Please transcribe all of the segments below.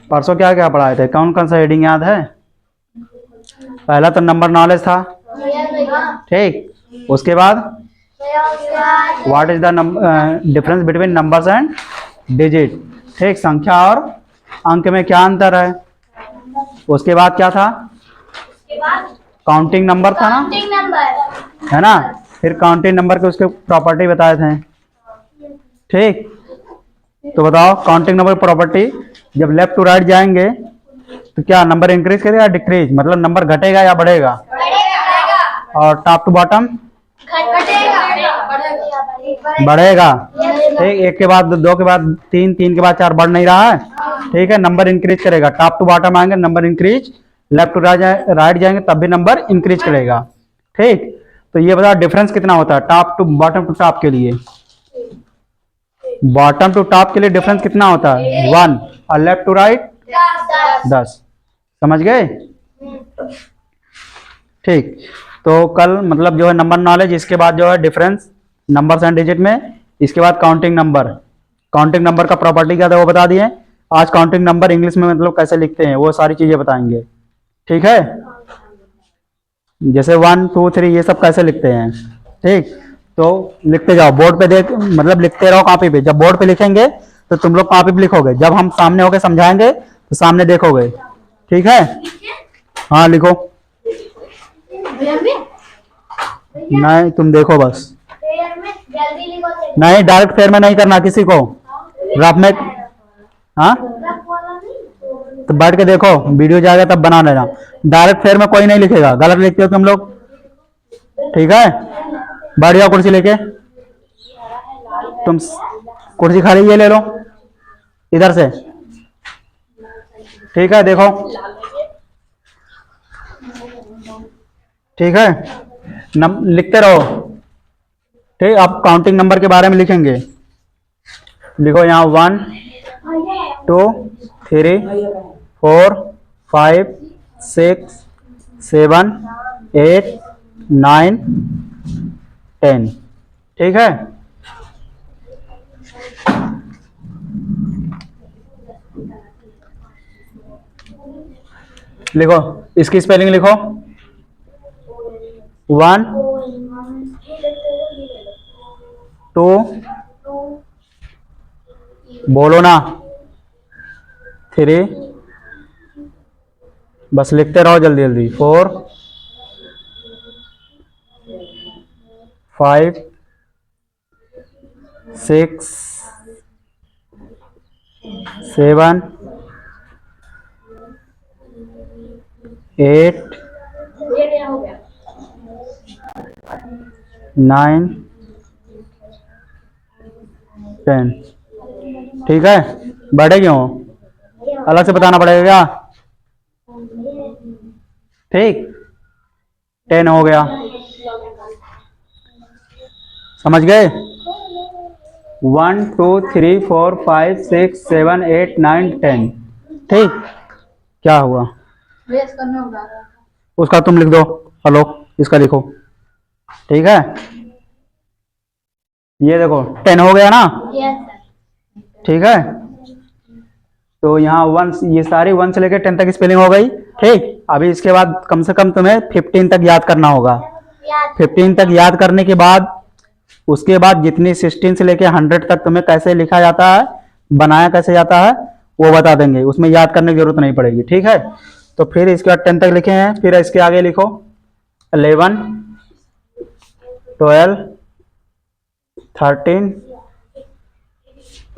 परसों क्या क्या पढ़ाए थे, कौन कौन सा हेडिंग याद है? पहला तो नंबर नॉलेज था, ठीक। उसके बाद what is the difference between numbers and digit, ठीक। संख्या और अंक में क्या अंतर है। उसके बाद क्या था? काउंटिंग नंबर था ना, है ना। फिर काउंटिंग नंबर के उसके प्रॉपर्टी बताए थे, ठीक। तो बताओ काउंटिंग नंबर प्रॉपर्टी, जब लेफ्ट टू राइट जाएंगे तो क्या नंबर इंक्रीज करेगा या डिक्रीज, मतलब नंबर घटेगा या बढ़ेगा? और टॉप टू बॉटम बढ़ेगा, ठीक। एक के बाद दो के बाद तीन, तीन के बाद चार, बढ़ नहीं रहा है, ठीक है। नंबर इंक्रीज करेगा, टॉप टू बॉटम आएंगे number increase, left to right जाएंगे तब भी नंबर इंक्रीज करेगा, ठीक। तो ये बताओ डिफरेंस कितना होता है top to bottom to top के लिए? बॉटम टू टॉप के लिए डिफरेंस कितना होता है? 1, और लेफ्ट टू राइट 10। समझ गए, ठीक। तो कल मतलब जो है नंबर नॉलेज, इसके बाद जो है डिफरेंस नंबर्स एंड डिजिट में, इसके बाद काउंटिंग नंबर। काउंटिंग नंबर का प्रॉपर्टी क्या था वो बता दिए। आज काउंटिंग नंबर इंग्लिश में मतलब कैसे लिखते हैं वो सारी चीजें बताएंगे, ठीक है। जैसे 1 2 3 ये सब कैसे लिखते हैं, ठीक। तो लिखते जाओ बोर्ड पे, देख मतलब लिखते रहो कॉपी पे। जब बोर्ड पे लिखेंगे तो तुम लोग कॉपी पे लिखोगे, जब हम सामने होके समझाएंगे तो सामने देखोगे, ठीक है। हाँ लिखो, नहीं तुम देखो बस, नहीं डायरेक्ट फेयर में नहीं करना किसी को, रफ में। हाँ तो बैठ के देखो, वीडियो जाएगा तब बना लेना। डायरेक्ट फेयर में कोई नहीं लिखेगा, गलत लिखते हो तुम लोग, ठीक है। बैठ जाओ कुर्सी लेके, तुम कुर्सी खाली ये ले लो इधर से, ठीक है। देखो, ठीक है। लिखते रहो, ठीक। आप काउंटिंग नंबर के बारे में लिखेंगे, लिखो यहाँ 1 2 3 4 5 6 7 8 9 10, ठीक है। लिखो, इसकी स्पेलिंग लिखो। 1 2 बोलो ना, 3 बस लिखते रहो जल्दी जल्दी, 4 5 6 7 8 9 10, ठीक है। बढ़े क्यों, अलग से बताना पड़ेगा क्या, ठीक। 10 हो गया, समझ गए। 1 2 3 4 5 6 7 8 9 10, ठीक। क्या हुआ, उसका तुम लिख दो, हेलो इसका लिखो, ठीक है। ये देखो 10 हो गया ना, ठीक है। तो यहाँ 1, ये सारी 1 से लेकर 10 तक स्पेलिंग हो गई, ठीक। अभी इसके बाद कम से कम तुम्हें 15 तक याद करना होगा। 15 तक याद करने के बाद उसके बाद जितनी 16 से लेकर 100 तक तुम्हें कैसे लिखा जाता है, बनाया कैसे जाता है वो बता देंगे, उसमें याद करने की जरूरत नहीं पड़ेगी, ठीक है। तो फिर इसके बाद 10 तक लिखे हैं, फिर इसके आगे लिखो 11 12 13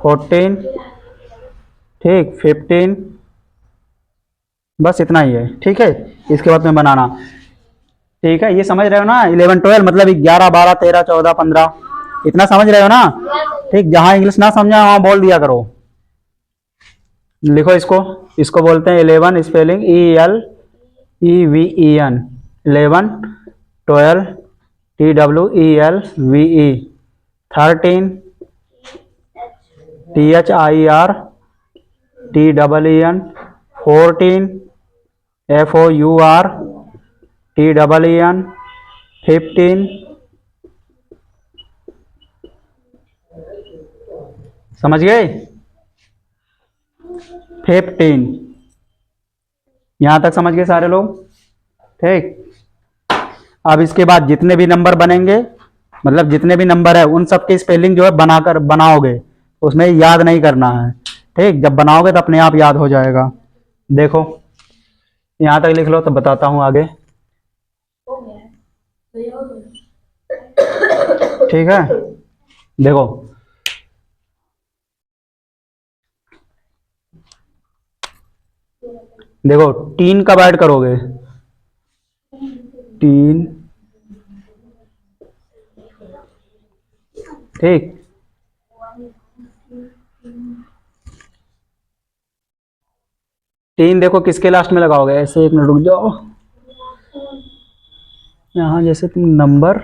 14, ठीक 15, बस इतना ही है, ठीक है। इसके बाद में बनाना, ठीक है। ये समझ रहे हो ना, 11 12 मतलब 11 12 13 14 15, इतना समझ रहे हो ना, ठीक। जहां इंग्लिश ना समझा वहां बोल दिया करो। लिखो इसको, इसको बोलते हैं 11, spelling ELEVEN, 11 12 TWELVE, 13 THIRTEEN, 14 FOURTEEN, 15, समझ गए। 15। यहां तक समझ गए सारे लोग? ठीक। अब इसके बाद जितने भी नंबर बनेंगे, मतलब जितने भी नंबर है उन सब की स्पेलिंग जो है बनाकर बनाओगे, उसमें याद नहीं करना है। ठीक, जब बनाओगे तो अपने आप याद हो जाएगा। देखो यहां तक लिख लो, तो बताता हूं आगे। ठीक है, देखो देखो 3 कब ऐड करोगे? 3। ठीक, 3 देखो किसके लास्ट में लगाओगे? ऐसे 1 मिनट रुक जाओ। यहाँ जैसे तुम नंबर,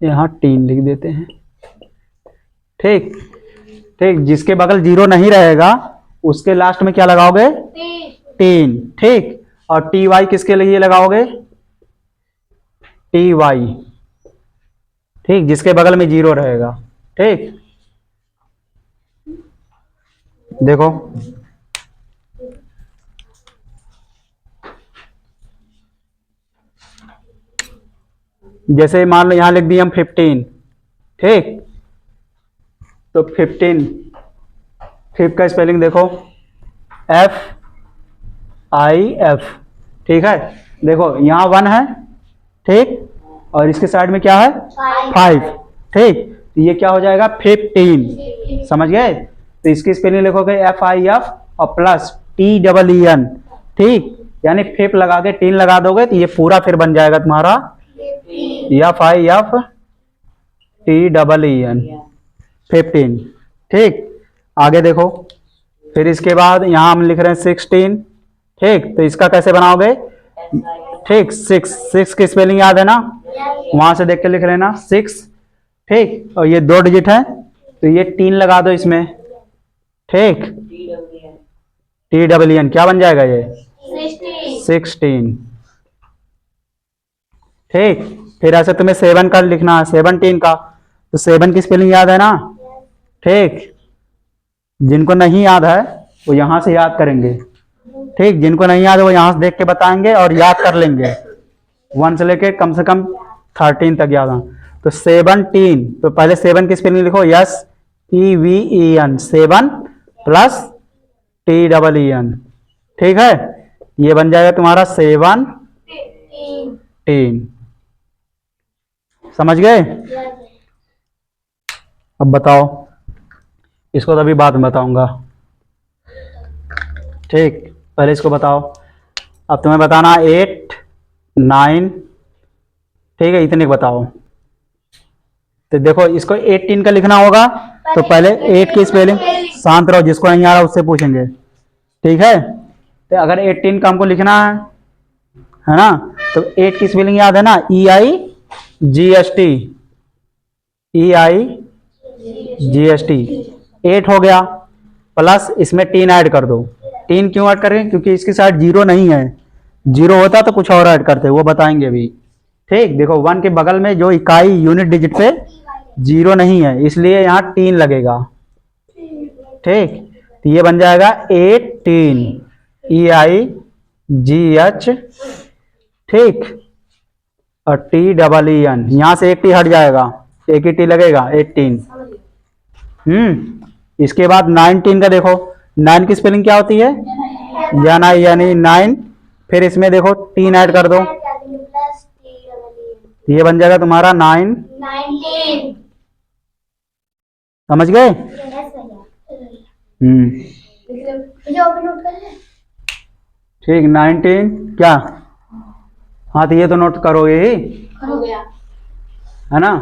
यहाँ 3 लिख देते हैं। ठीक ठीक, जिसके बगल 0 नहीं रहेगा उसके लास्ट में क्या लगाओगे? 3। ठीक, और टी वाई किसके लिए लगाओगे? T Y. ठीक, जिसके बगल में 0 रहेगा। ठीक, देखो जैसे मान लो यहां लिख दिए हम 15। ठीक, तो 15 5 का स्पेलिंग देखो, FIF। ठीक है, देखो यहाँ 1 है। ठीक, और इसके साइड में क्या है? 5। ठीक, तो ये क्या हो जाएगा? 15। समझ गए? तो इसकी स्पेलिंग लिखोगे FIF और प्लस TEEN। ठीक, यानी फिप लगा के 3 लगा दोगे तो ये पूरा फिर बन जाएगा तुम्हारा FIF TEEN 15। ठीक, आगे देखो, फिर इसके बाद यहां हम लिख रहे हैं 16। ठीक, तो इसका कैसे बनाओगे? ठीक, 6 की स्पेलिंग याद है ना? वहां से देख के लिख लेना 6। ठीक, और ये 2 डिजिट है तो ये 3 लगा दो इसमें। ठीक, TEEN क्या बन जाएगा? ये 16। ठीक, फिर ऐसे तुम्हें 7 का लिखना है, 17 का, तो 7 की स्पेलिंग याद है ना? ठीक, जिनको नहीं याद है वो यहां से याद करेंगे। ठीक, जिनको नहीं याद है वो यहां से देख के बताएंगे और याद कर लेंगे। 1 से लेके कम से कम 13 तक याद है। तो 17, तो पहले 7 की स्पेलिंग लिखो, SEVEN 7 प्लस TEEN। ठीक है, ये बन जाएगा तुम्हारा 17। समझ गए? अब बताओ, इसको तो अभी बाद में बताऊंगा। ठीक, पहले इसको बताओ। अब तुम्हें बताना 8 9। ठीक है, इतने बताओ। तो देखो इसको 18 का लिखना होगा, तो पहले 8 की स्पेलिंग, शांत रहो, जिसको नहीं आ रहा उससे पूछेंगे। ठीक है, तो अगर 18 का हमको लिखना है ना, तो 8 की स्पेलिंग याद है ना? EIGST। EIGST 8 हो गया, प्लस इसमें 3 ऐड कर दो। 3 क्यों ऐड करें? क्योंकि इसकी साइड 0 नहीं है। 0 होता तो कुछ और ऐड करते, वो बताएंगे अभी। ठीक, देखो 1 के बगल में जो इकाई यूनिट डिजिट पे 0 नहीं है, इसलिए यहाँ 3 लगेगा। ठीक, तो ये बन जाएगा 18 EIGH। ठीक, और TEEN, यहां से एक टी हट जाएगा, एक ही टी लगेगा, 18। इसके बाद 19 का देखो, 9 की स्पेलिंग क्या होती है? यानी 9। फिर इसमें देखो 3 ऐड कर दो, ये बन जाएगा तुम्हारा 19। समझ गए? ठीक, 19 क्या? हाँ, तो ये तो नोट करोगे ही, है ना?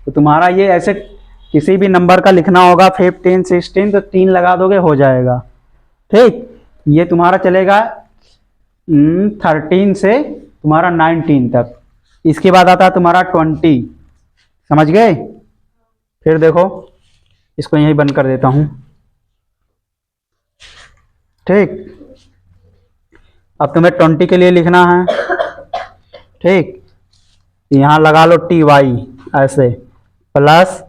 तो तुम्हारा ये ऐसे किसी भी नंबर का लिखना होगा 15 16, तो 3 लगा दोगे हो जाएगा। ठीक, ये तुम्हारा चलेगा 13 से तुम्हारा 19 तक। इसके बाद आता है तुम्हारा 20। समझ गए? फिर देखो, इसको यहीं बंद कर देता हूं। ठीक, अब तुम्हें 20 के लिए लिखना है। ठीक, यहाँ लगा लो TY ऐसे, प्लस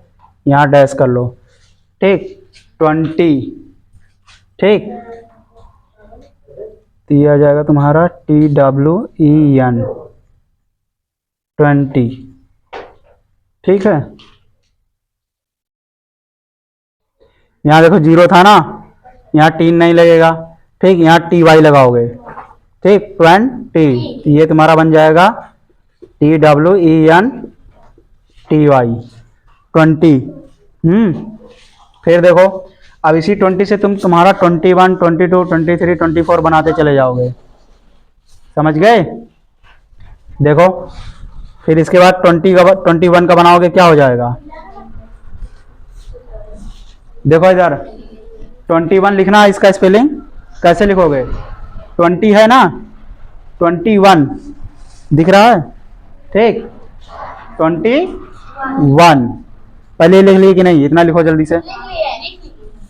यहाँ डैश कर लो। ठीक, 20। ठीक, तो ये आ जाएगा तुम्हारा TWEN 20। ठीक है, यहाँ देखो जीरो था ना, यहाँ टी नहीं लगेगा। ठीक, यहाँ TY लगाओगे। ठीक, 20, ये तुम्हारा बन जाएगा TWEN TY 20। फिर देखो, अब इसी 20 से तुम्हारा 21, 22, 23, 24 बनाते चले जाओगे। समझ गए? देखो, फिर इसके बाद 21 का बनाओगे, क्या हो जाएगा? देखो इधर 21 लिखना, इसका स्पेलिंग कैसे लिखोगे? 20 है ना, 21 दिख रहा है? ठीक, 21 पहले लिख लिए कि नहीं? इतना लिखो जल्दी से।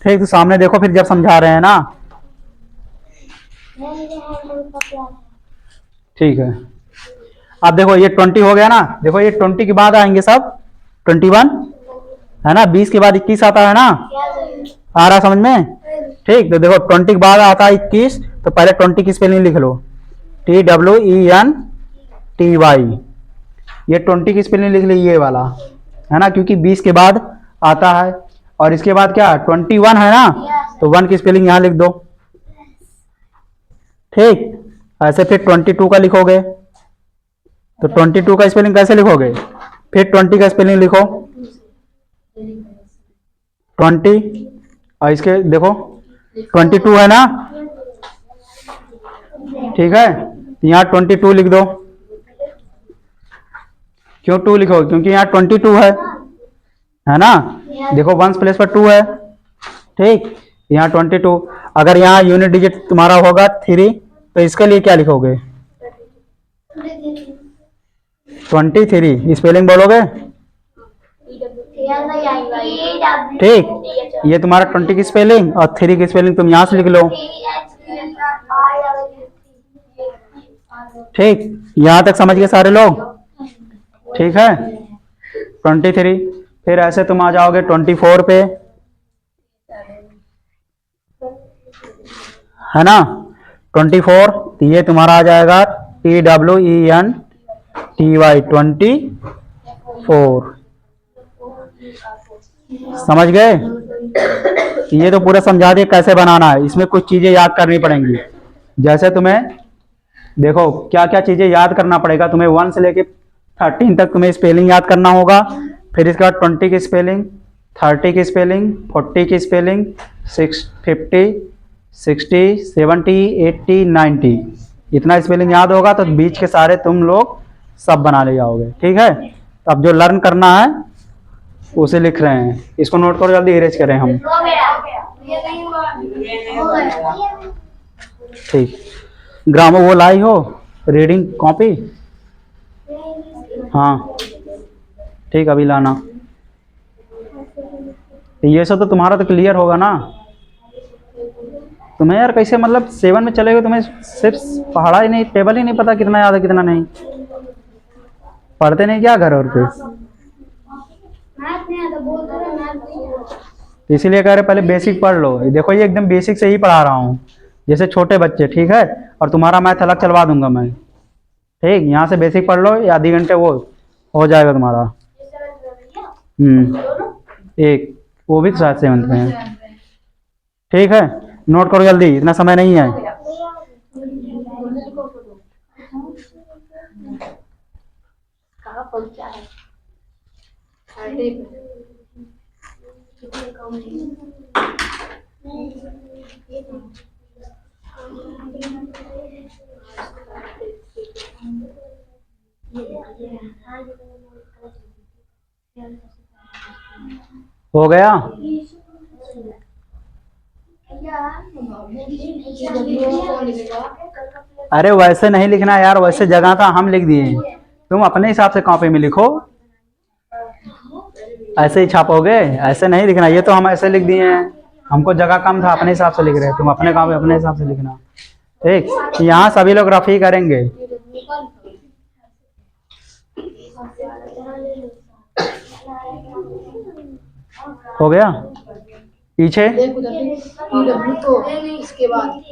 ठीक, तो सामने देखो फिर जब समझा रहे हैं ना। ठीक है, अब देखो ये 20 हो गया ना। देखो ये 20 के बाद आएंगे सब 21 है ना, 20 के बाद 21 आता है ना। आ रहा समझ में? ठीक, तो देखो 20 के बाद आता है 21, तो पहले 20 की स्पेलिंग लिख लो, TWENTY। ये 20 की स्पेलिंग लिख ली, ये वाला है ना, क्योंकि 20 के बाद आता है। और इसके बाद क्या 21 है ना, तो 1 की स्पेलिंग यहां लिख दो। ठीक, ऐसे फिर 22 का लिखोगे, तो 22 का स्पेलिंग कैसे लिखोगे? फिर 20 का स्पेलिंग लिखो 20, और इसके देखो 22 है ना। ठीक है, यहाँ 22 लिख दो। क्यों 2 लिखो? क्योंकि यहाँ 22 है ना। देखो 1 प्लेस पर 2 है। ठीक, यहाँ 22। अगर यहाँ यूनिट डिजिट तुम्हारा होगा 3, तो इसके लिए क्या लिखोगे? 23 स्पेलिंग बोलोगे। ठीक, ये तुम्हारा 20 की स्पेलिंग, और 3 की स्पेलिंग तुम यहां से लिख लो। ठीक, यहां तक समझ गए सारे लोग? ठीक है, 23। फिर ऐसे तुम आ जाओगे 24 पे, है ना। 24, तो ये तुम्हारा आ जाएगा TWENTY 24। समझ गए? ये तो पूरा समझा दिए कैसे बनाना है। इसमें कुछ चीजें याद करनी पड़ेंगी। जैसे तुम्हें देखो क्या क्या चीजें याद करना पड़ेगा। तुम्हें 1 से लेके 13 तक तुम्हें स्पेलिंग याद करना होगा। फिर इसके बाद 20 की स्पेलिंग, 30 की स्पेलिंग, 40 की स्पेलिंग, 50, 60, 70, 80, 90, इतना स्पेलिंग याद होगा तो बीच के सारे तुम लोग सब बना ले जाओगे। ठीक है, तो अब जो लर्न करना है उसे लिख रहे हैं। इसको नोट करो, जल्दी इरेज करें हम। ठीक, ग्रामर वो लाई हो, रीडिंग कॉपी? हाँ ठीक, अभी लाना। ये सब तो तुम्हारा तो क्लियर होगा ना। तुम्हें यार कैसे मतलब 7 में चले गए, तुम्हें सिर्फ पढ़ा ही नहीं, टेबल ही नहीं पता कितना याद है कितना नहीं। पढ़ते नहीं क्या घर और पे? इसीलिए कह रहे पहले बेसिक पढ़ लो। देखो ये एकदम बेसिक से ही पढ़ा रहा हूँ, जैसे छोटे बच्चे। ठीक है, और तुम्हारा मैथ अलग चलवा दूंगा मैं। ठीक, यहाँ से बेसिक पढ़ लो, या आधे घंटे वो हो जाएगा तुम्हारा। एक वो भी तो शायद 7th में है। ठीक है, नोट करो जल्दी, इतना समय नहीं है। हो गया? अरे वैसे नहीं लिखना यार, वैसे जगह था हम लिख दिए, तुम अपने हिसाब से कॉपी में लिखो। ऐसे ही छापोगे, ऐसे नहीं लिखना। ये तो हम ऐसे लिख दिए हैं, हमको जगह कम था, अपने हिसाब से लिख रहे हैं। तुम अपने काम अपने हिसाब से लिखना। ठीक, यहाँ सभी लोग रफी करेंगे। हो गया? पीछे इसके बाद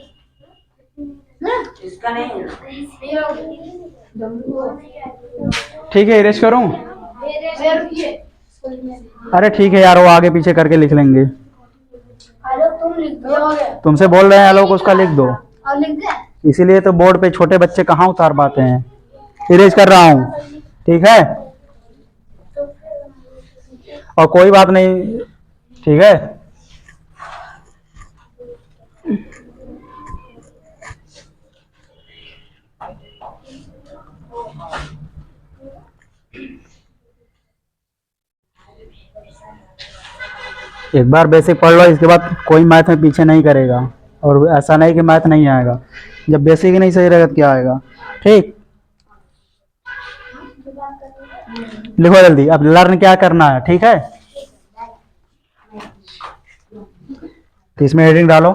ठीक है, इरेज करूं? अरे ठीक है यार, वो आगे पीछे करके लिख लेंगे। तुमसे बोल रहे हैं आलोक उसका लिख दो, इसीलिए तो बोर्ड पे छोटे बच्चे कहाँ उतार पाते हैं। इरेज कर रहा हूँ, ठीक है? और कोई बात नहीं, ठीक है? एक बार बेसिक पढ़ लो, इसके बाद कोई मैथ में पीछे नहीं करेगा। और ऐसा नहीं कि मैथ नहीं आएगा, जब बेसिक ही नहीं सही रहेगा तो क्या आएगा? ठीक, लिखो जल्दी, अब लर्न क्या करना है, ठीक है? तो इसमें हेडिंग डालो।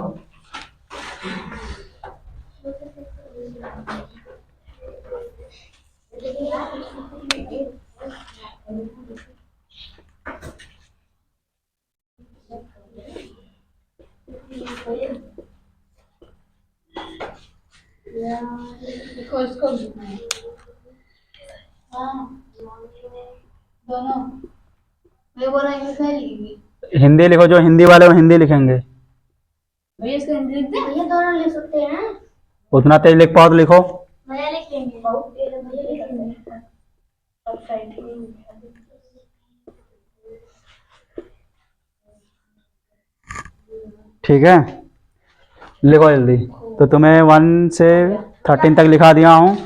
हिंदी लिखो, जो हिंदी वाले वो हिंदी लिखेंगे। दोनों लिख सकते हैं, उतना तेज लिख पाओ तो लिखो। ठीक है, लिखो जल्दी। तो तुम्हें 1 से 13 तक लिखा दिया हूँ।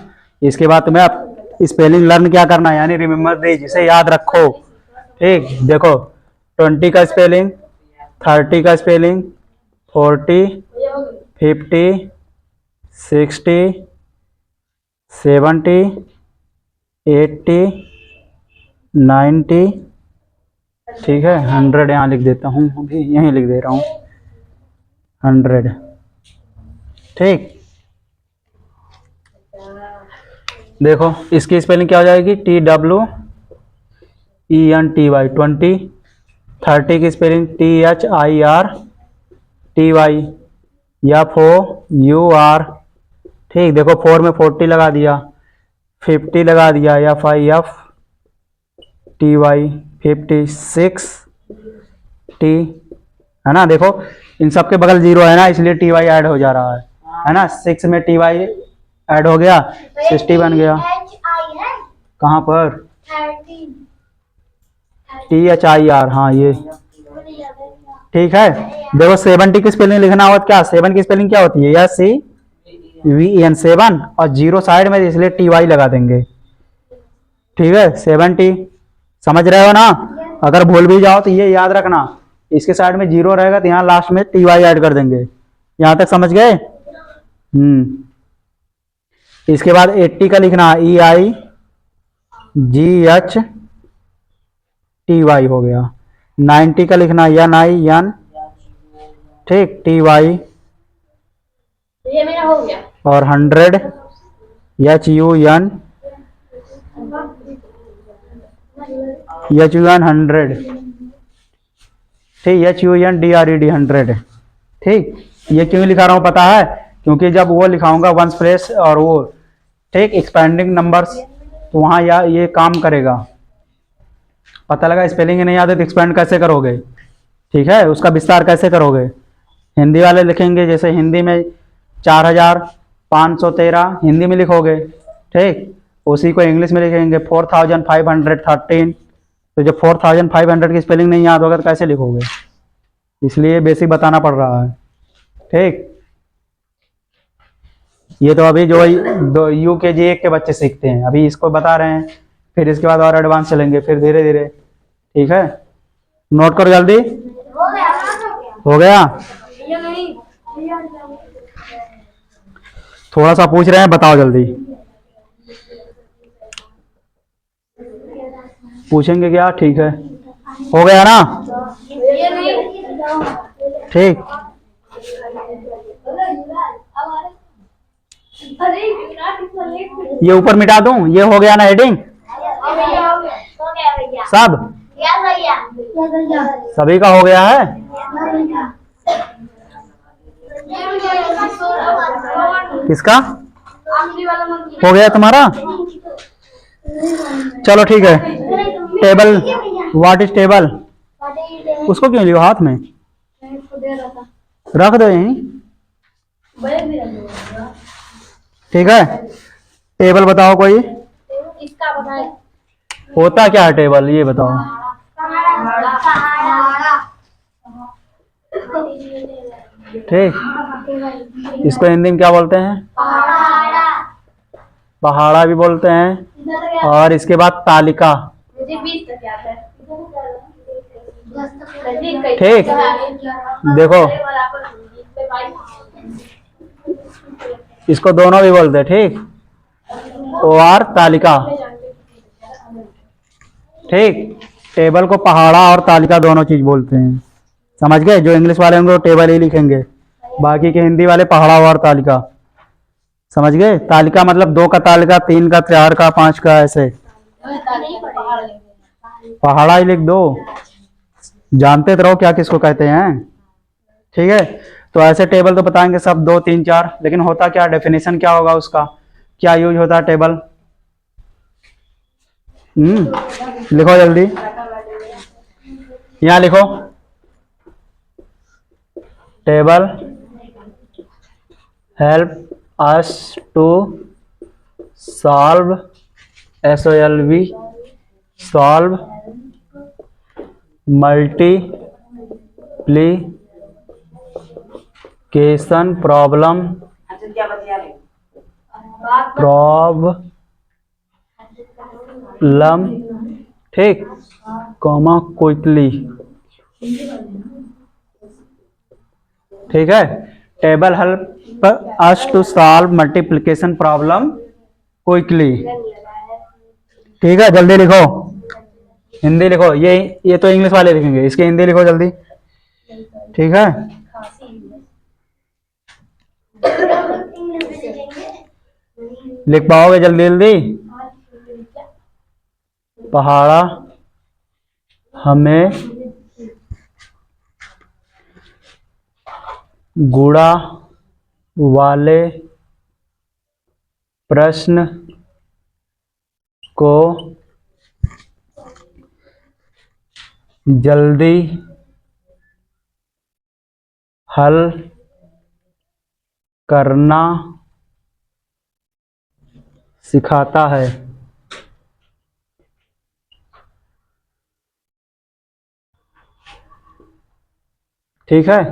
इसके बाद तुम्हें अब स्पेलिंग लर्न क्या करना है, यानी रिमेम्बर दिस, जिसे याद रखो। ठीक, देखो 20 का स्पेलिंग, 30 का स्पेलिंग, 40, 50, 60, 70, 80, 90, ठीक है, 100 यहाँ लिख देता हूँ, अभी यहीं लिख दे रहा हूँ 100। ठीक, देखो इसकी स्पेलिंग क्या हो जाएगी, TWENTY 20। 30 की स्पेलिंग THIRTY, FOUR। ठीक, देखो 4 में 40 लगा दिया, 50 लगा दिया, FIFTY, 56T, है ना? देखो इन सब के बगल 0 है ना, इसलिए TY ऐड हो जा रहा है ना? 6 में TY ऐड हो गया, 60 बन गया। कहाँ पर? THIR, हाँ ये ठीक है। देखो 70 की स्पेलिंग लिखना होगा, क्या 7 की स्पेलिंग क्या होती है? SEVEN 7, और 0 साइड में, इसलिए TY लगा देंगे। ठीक है, 70, समझ रहे हो ना? अगर भूल भी जाओ तो ये याद रखना, इसके साइड में 0 रहेगा तो यहाँ लास्ट में TY ऐड कर देंगे। यहाँ तक समझ गए? इसके बाद 80 का लिखना EIGHTY हो गया। 90 का लिखना NIN, ठीक, TY। ये मेरा हो गया। और 100 HUN 100, ठीक, HUNDRED 100। ठीक, ये क्यों लिखा रहा हूँ पता है? क्योंकि जब वो लिखाऊंगा वंस प्लेस और वो, ठीक, एक्सपेंडिंग नंबर्स, तो वहाँ ये काम करेगा। पता लगा स्पेलिंग नहीं याद है तो एक्सपेंड कैसे करोगे? ठीक है, उसका विस्तार कैसे करोगे? हिंदी वाले लिखेंगे, जैसे हिंदी में 4513 हिंदी में लिखोगे, ठीक, उसी को इंग्लिश में लिखेंगे 4513। तो जब 4500 की स्पेलिंग नहीं याद होगा तो कैसे लिखोगे? इसलिए बेसिक बताना पड़ रहा है। ठीक, ये तो अभी जो UKG 1 के बच्चे सीखते हैं, अभी इसको बता रहे हैं, फिर इसके बाद और एडवांस चलेंगे, फिर धीरे धीरे। ठीक है, नोट करो जल्दी। हो गया? थोड़ा सा पूछ रहे हैं, बताओ जल्दी। पूछेंगे क्या? ठीक है, हो गया ना? ठीक, ये ऊपर मिटा दूं, ये हो गया ना हेडिंग? सब सभी का हो गया है? किसका हो गया तुम्हारा? चलो ठीक है। Table, what is table? उसको क्यों लियो हाथ में? रख दो यहीं। ठीक है, टेबल बताओ कोई। इसका बताए होता क्या है टेबल, ये बताओ। ठीक, इसको हिंदी में क्या बोलते हैं? पहाड़ा भी बोलते हैं। और इसके बाद तालिका। ठीक, देखो इसको दोनों भी बोलते हैं। ठीक, और तालिका। ठीक, टेबल को पहाड़ा और तालिका दोनों चीज बोलते हैं। समझ गए? जो इंग्लिश वाले होंगे वो टेबल ही लिखेंगे, बाकी के हिंदी वाले पहाड़ा और तालिका। समझ गए? तालिका मतलब 2 का तालिका, 3 का, 4 का, 5 का, ऐसे। पहाड़ा ही लिख दो, जानते तो रहो क्या किसको कहते हैं। ठीक है, तो ऐसे टेबल तो बताएंगे सब 2, 3, 4, लेकिन होता क्या, डेफिनेशन क्या होगा उसका, क्या यूज होता है टेबल? लिखो जल्दी, यहां लिखो। Table help us to solve, SOLV, solve multiplication problem, ठीक, कॉमा क्विकली। ठीक है, table help us to solve multiplication problem quickly. ठीक है, जल्दी लिखो, हिंदी लिखो। ये तो इंग्लिश वाले लिखेंगे, इसकी हिंदी लिखो जल्दी। ठीक है, लिख पाओगे जल्दी जल्दी? पहाड़ा हमें गुणा वाले प्रश्न को जल्दी हल करना सिखाता है। ठीक है,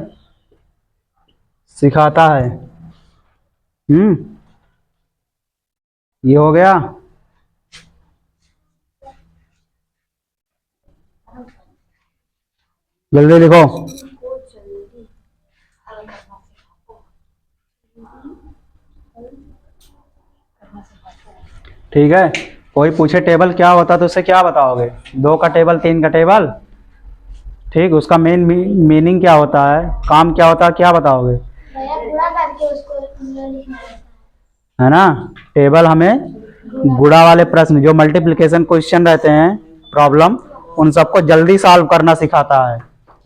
सिखाता है। ये हो गया। जल्दी लिखो। ठीक है, कोई पूछे टेबल क्या होता तो उसे क्या बताओगे? 2 का टेबल, 3 का टेबल। ठीक, उसका मेन मीनिंग क्या होता है, काम क्या होता है, क्या बताओगे? गुणा करके उसको लिखना है ना। टेबल हमें गुणा वाले प्रश्न, जो मल्टीप्लिकेशन क्वेश्चन रहते हैं, प्रॉब्लम, उन सबको जल्दी सॉल्व करना सिखाता है।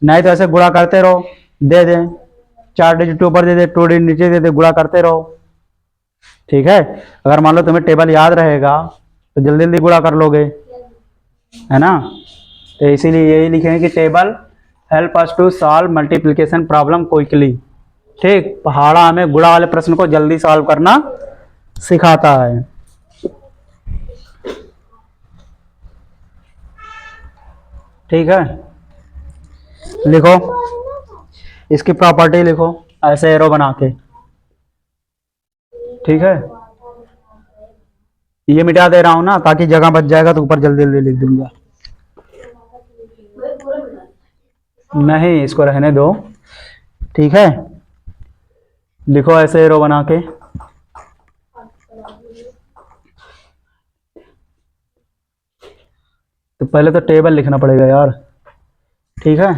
नहीं तो ऐसे गुणा करते रहो, दे दे 4 डिजिट ऊपर दे दे, 2 डिजिट नीचे दे दे, गुणा करते रहो। ठीक है, अगर मान लो तुम्हें टेबल याद रहेगा तो जल्दी जल्दी गुणा कर लोगे, है ना। तो इसीलिए यही लिखेंगे कि table help us to solve multiplication problem quickly. ठीक, पहाड़ा हमें गुणा वाले प्रश्न को जल्दी सॉल्व करना सिखाता है। ठीक है, लिखो इसकी प्रॉपर्टी, लिखो ऐसे एरो बना के। ठीक है, ये मिटा दे रहा हूं ना ताकि जगह बच जाएगा, तो ऊपर जल्दी जल्दी लिख दूंगा। नहीं, इसको रहने दो। ठीक है, लिखो ऐसे एरो बना के। तो पहले तो टेबल लिखना पड़ेगा यार। ठीक है,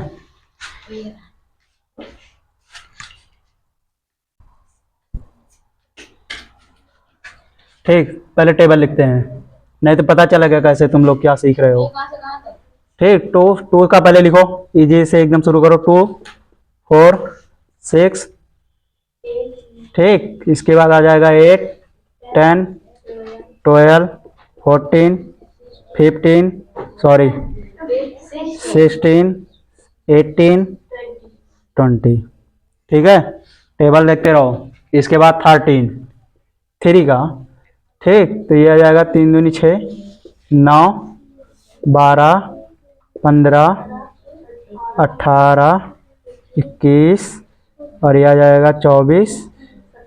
ठीक, पहले टेबल लिखते हैं, नहीं तो पता चलेगा कैसे तुम लोग क्या सीख रहे हो। ठीक, 2 का पहले लिखो, इजी से एकदम शुरू करो। 2, 4, 6, ठीक, इसके बाद आ जाएगा 8, 10, 12, 14, 15, सॉरी 16, 18, 20। ठीक है, टेबल देखते रहो। इसके बाद 13 3 का, ठीक, तो ये आ जाएगा 3 दूनी 6, 9, 12, 15, 18, 21, और यह आ जाएगा 24,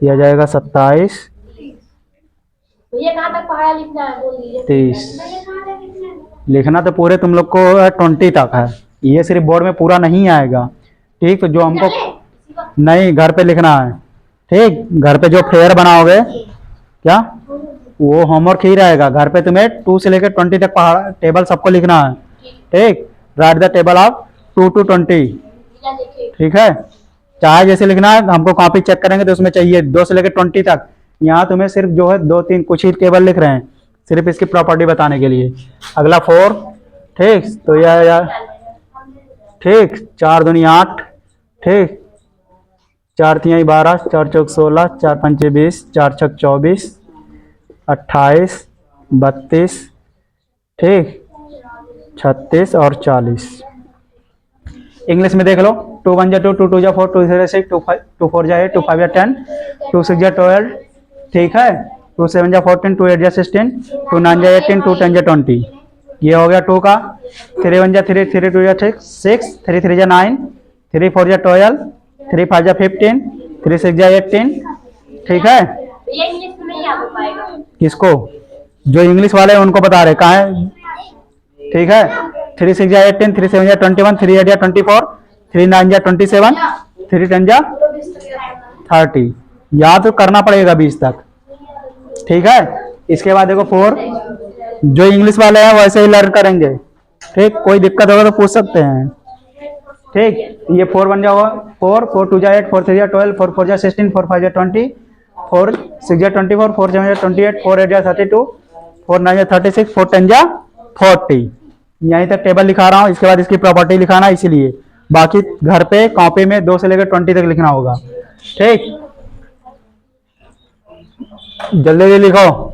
यह आ जाएगा 27, भैया कहाँ तक पढ़ा लिखना है बोल दीजिए। 30। लिखना तो पूरे तुम लोग को 20 तक है, ये सिर्फ बोर्ड में पूरा नहीं आएगा। ठीक, तो जो हमको नहीं घर पे लिखना है। ठीक, घर पे जो फेयर बनाओगे क्या, वो होमवर्क ही रहेगा। घर पे तुम्हें 2 से लेकर 20 तक पढ़ा टेबल सबको लिखना है। ठीक, right the table of 2 to 20। ठीक है, चाहे जैसे लिखना है, हमको कॉपी चेक करेंगे तो उसमें चाहिए 2 से लेकर 20 तक। यहाँ तुम्हें सिर्फ जो है 2-3 कुछ ही टेबल लिख रहे हैं, सिर्फ इसकी प्रॉपर्टी बताने के लिए। अगला 4, ठीक, तो यह यार, ठीक, 4 दूनी 8, ठीक, 4 तिहाई 12, 4 चौक 16, 4 पंचे 20, 4 छक 24, 28, 32, ठीक, 36 और 40। इंग्लिश में देख लो, 2 1 जा 2, 2 2 जा 4, 2 3 जा 6, 2 4 जा 8, 2 5 जा 10, 2 6 जा 12, ठीक है, 2 7 जा 14, 2 8 जा 16, 2 9 जा 18, 2 10 जा 20। ये हो गया 2 का। 3 1 जा 3, 3 2 जा 6, 3 3 जा 9, 3 4 जा 12, 3 5 जा 15, 3 6 जा 18। ठीक है, भैया इंग्लिश में नहीं आ पाएगा। किसको, जो इंग्लिश वाले हैं उनको बता रहे कहाँ है। ठीक है, 3 6 जा 18, 3 7 जा 21, 3 8 जा 24, 3 9 जा 27, 3 10 जा 30। याद तो करना पड़ेगा 20 तक। ठीक है, इसके बाद देखो 4, जो इंग्लिश वाले हैं वैसे ही लर्न करेंगे। ठीक, कोई दिक्कत होगा तो पूछ सकते हैं। ठीक, ये 4 बन जाओगा 4, 4 2 जा 8, 4 3 जा 12, 4 4 जा 16, 4 5 जा 20, 4 6 जा 24, 4 7 जा 28, 4 8 जा 32, 4 9 जा 36, 4 10 जा 40। यहीं तक टेबल लिखा रहा हूँ, इसके बाद इसकी प्रॉपर्टी लिखाना, इसीलिए बाकी घर पे कॉपी में 2 से लेकर 20 तक लिखना होगा। ठीक, जल्दी जल्दी लिखो।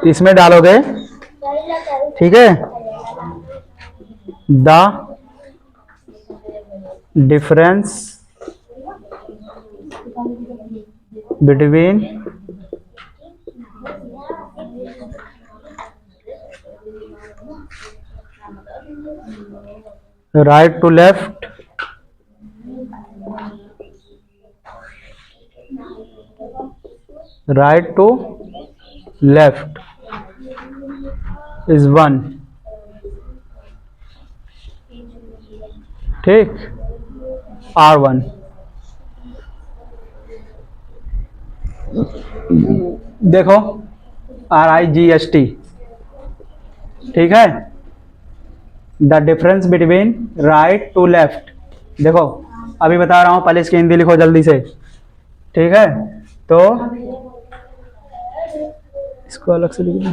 इसमें डालोगे, ठीक है, the difference between right to left right to left is 1। ठीक, R1। देखो RIGST। ठीक है, the difference between right to left. देखो अभी बता रहा हूं, पहले इसकी हिंदी लिखो जल्दी से। ठीक है, तो इसको अलग से लिख दो।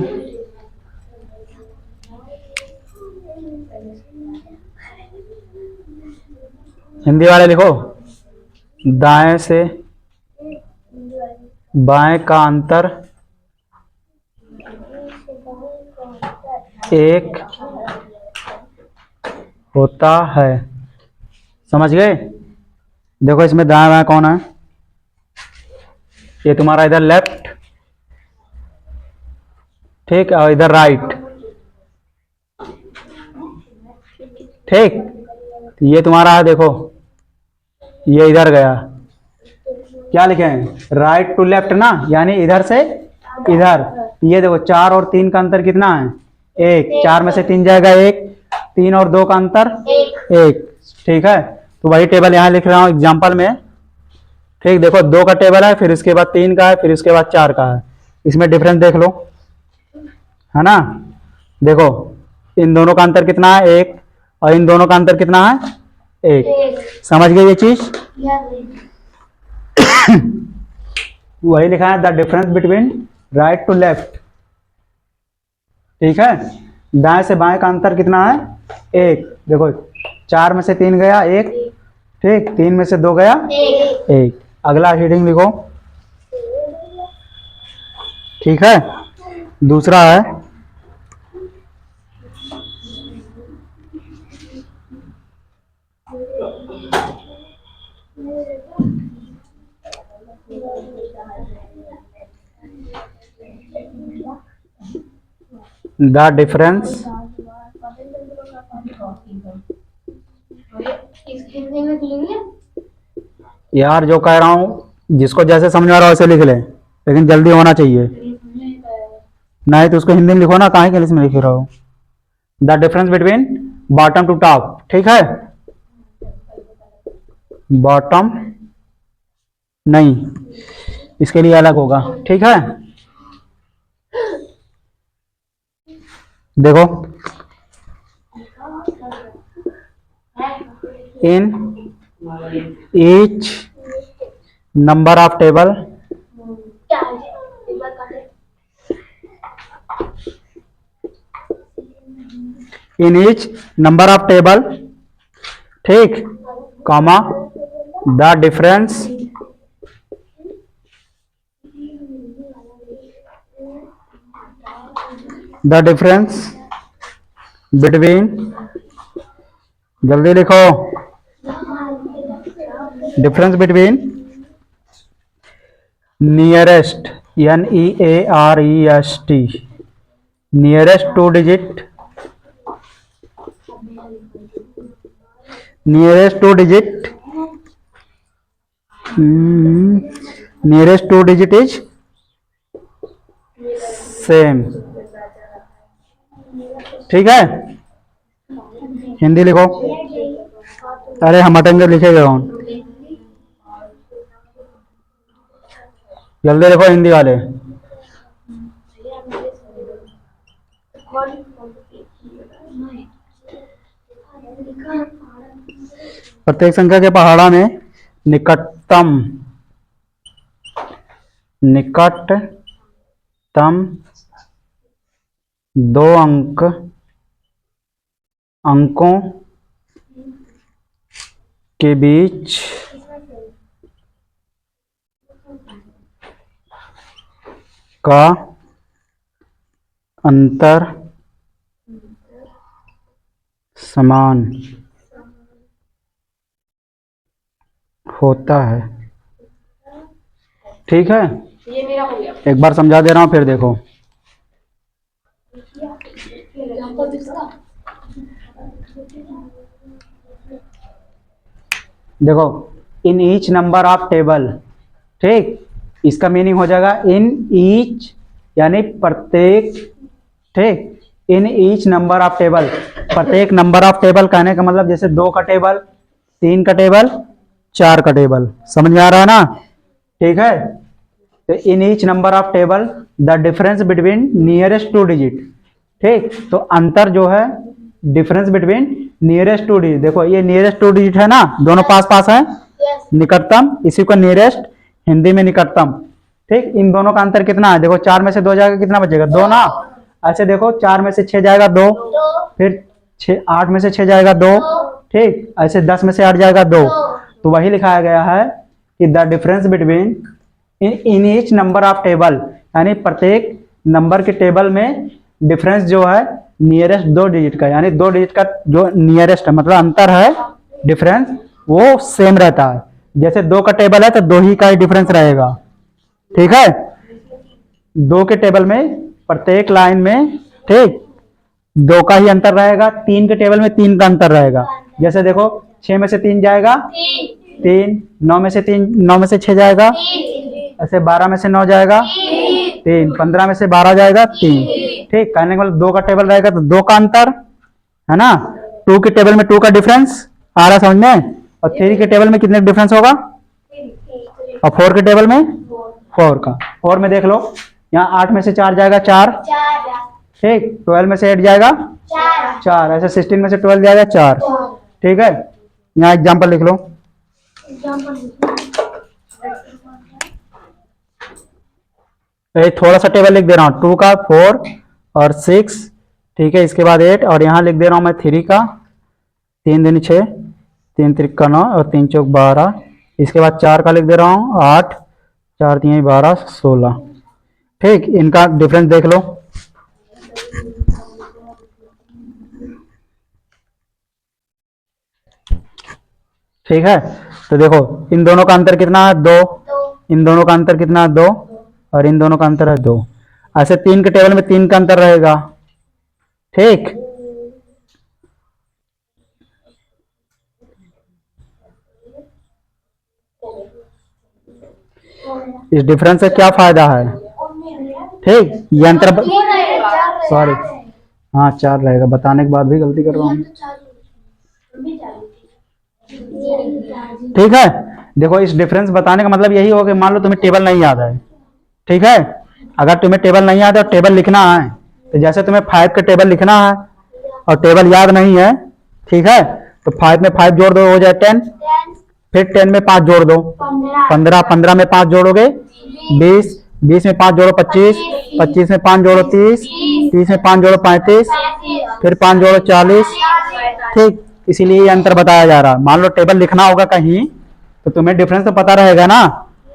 हिंदी वाले लिखो, दाएं से बाएं का अंतर 1 होता है। समझ गए? देखो इसमें दाएं बाएं कौन है, ये तुम्हारा इधर लेफ्ट, ठीक, और इधर राइट। ठीक, ये तुम्हारा है, देखो ये इधर गया, क्या लिखे हैं, राइट टू लेफ्ट ना, यानी इधर से इधर। ये देखो 4 और 3 का अंतर कितना है, 1। 4 में से 3 जाएगा 1, 3 और 2 का अंतर 1। ठीक है, तो वही टेबल यहाँ लिख रहा हूँ एग्जाम्पल में। ठीक, देखो 2 का टेबल है, फिर इसके बाद 3 का है, फिर इसके बाद 4 का है। इसमें डिफरेंस देख लो, है ना। देखो इन दोनों का अंतर कितना है, 1, और इन दोनों का अंतर कितना है, 1। समझ गए ये चीज? वही लिखा है, the difference between right to left. ठीक है, दाएं से बाएं का अंतर कितना है, 1। देखो 4 में से 3 गया 1, ठीक, 3 में से 2 गया एक 1। अगला हीडिंग लिखो। ठीक है, दूसरा है द डिफरेंस हिंदी में लिखिए। यार जो कह रहा हूँ जिसको जैसे समझ आ रहा है वैसे लिख ले, लेकिन जल्दी होना चाहिए। नहीं तो उसको हिंदी में लिखो ना, कहाँ इंग्लिश में लिख रहे हो। The difference between bottom to top, ठीक है, बॉटम नहीं, इसके लिए अलग होगा। ठीक है, देखो इन each number of table क्या है? एक बार काटे। in each number of table, ठीक, कॉमा द डिफरेंस बिटवीन, जल्दी लिखो, difference between nearest NEAREST nearest 2 digit, nearest 2 digit, nearest 2 digit is same. ठीक है, हिंदी लिखो। अरे हम अटेंगे लिखेगा कौन, जल्दी लिखो हिंदी वाले। प्रत्येक संख्या के पहाड़ा में निकटतम दो अंकों के बीच का अंतर समान होता है। ठीक है, ये मेरा हो गया। एक बार समझा दे रहा हूं, फिर देखो। देखो in each number of table, ठीक, इसका मीनिंग हो जाएगा इन ईच यानी प्रत्येक, ठीक, in each number of table, प्रत्येक नंबर ऑफ टेबल कहने का मतलब जैसे 2 का टेबल, 3 का टेबल, 4 का टेबल, समझ में आ रहा है ना। ठीक है, तो in each number of table the difference between nearest 2 digit, ठीक, तो अंतर जो है डिफरेंस बिटवीन नियरेस्ट 2 डिजिट, देखो ये नियरेस्ट 2 डिजिट है ना, दोनों पास पास है, निकटतम, इसी को नियरेस्ट हिंदी में निकटतम। ठीक, इन दोनों का अंतर कितना है, देखो 4 में से 2 जाएगा, कितना बचेगा 2 ना। ऐसे देखो 4 में से 6 जाएगा 2, फिर 8 में से 6 जाएगा 2, ठीक, ऐसे 10 में से 8 जाएगा 2। तो वही लिखाया गया है कि the difference between in each number of table, यानी प्रत्येक नंबर के टेबल में डिफरेंस जो है नियरेस्ट 2 डिजिट का, यानी 2 डिजिट का जो नियरेस्ट है मतलब अंतर है, डिफरेंस वो सेम रहता है। जैसे 2 का टेबल है तो 2 ही का ही डिफरेंस रहेगा। ठीक है, 2 के टेबल में प्रत्येक लाइन में, ठीक, 2 का ही अंतर रहेगा। 3 के टेबल में 3 का अंतर रहेगा। जैसे देखो 6 में से 3 जाएगा 3, 9 में से 6 जाएगा, ऐसे 12 में से 9 जाएगा 3, 15 में से 12 जाएगा 3। ठीक, कहने का मतलब 2 का टेबल रहेगा तो 2 का अंतर है ना, 2 के टेबल में 2 का डिफरेंस आ रहा समझ में, और 3 के टेबल में कितने डिफरेंस होगा, और 4 के टेबल में 4 का। 4 में देख लो यहाँ 8 में से 4 जाएगा 4, ठीक, 12 में से 8 जाएगा 4, ऐसे 16 में से 12 जाएगा 4। ठीक है, यहाँ एग्जाम्पल लिख लो। थोड़ा सा टेबल लिख दे रहा हूँ, 2 का 4 और 6, ठीक है, इसके बाद 8, और यहाँ लिख दे रहा हूँ मैं 3 का 3 दूनी 6, 3 त्रिका 9 और 3 चौक 12। इसके बाद 4 का लिख दे रहा हूँ 8, 4 3 12 16। ठीक, इनका डिफरेंस देख लो। ठीक है, तो देखो इन दोनों का अंतर कितना है 2, इन दोनों का अंतर कितना है 2, और इन दोनों का अंतर है 2। ऐसे 3 के टेबल में 3 का अंतर रहेगा। ठीक, इस डिफरेंस से क्या फायदा है? ठीक, ये अंतर सॉरी, हाँ 4 रहेगा, बताने के बाद भी गलती कर रहा हूँ। ठीक है, देखो इस डिफरेंस बताने का मतलब यही हो कि मान लो तुम्हें टेबल नहीं याद है। ठीक है, अगर तुम्हें टेबल नहीं याद है और टेबल लिखना है, तो जैसे तुम्हें 5 का टेबल लिखना है और टेबल याद नहीं है, ठीक है, तो 5 में 5 जोड़ दो, हो जाए 10। फिर 10 में 5 जोड़ दो 15, 15 में 5 जोड़ोगे 20, 20 में 5 जोड़ो 25, 25 में 5 जोड़ो 30, 30 में 5 जोड़ो 35, फिर 5 जोड़ो 40। ठीक, इसीलिए ये अंतर बताया जा रहा है। मान लो टेबल लिखना होगा कहीं, तो तुम्हें डिफरेंस तो पता रहेगा ना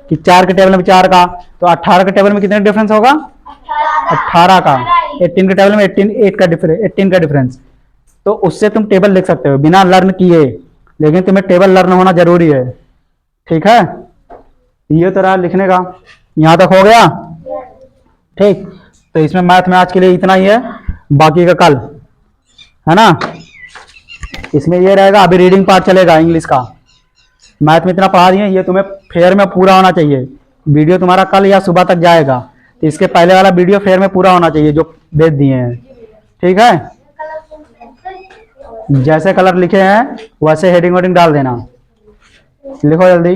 कि 4 के टेबल में 4 का, तो 18 के टेबल में कितने डिफरेंस होगा? 18 का। 18 के टेबल में 18 का डिफरेंस। तो उससे तुम टेबल लिख सकते हो बिना लर्न किए, लेकिन तुम्हें टेबल लर्न होना जरूरी है। ठीक है, ये तो रहा लिखने का, यहां तक हो गया। ठीक, तो इसमें मैथ में आज के लिए इतना ही है, बाकी का कल, है ना। इसमें ये रहेगा, अभी रीडिंग पार्ट चलेगा इंग्लिश का। मैथ में इतना पढ़ा दिए, ये तुम्हें फेयर में पूरा होना चाहिए। वीडियो तुम्हारा कल या सुबह तक जाएगा, तो इसके पहले वाला वीडियो फेयर में पूरा होना चाहिए जो भेज दिए हैं। ठीक है, जैसे कलर लिखे हैं वैसे हेडिंग वेडिंग डाल देना। लिखो जल्दी।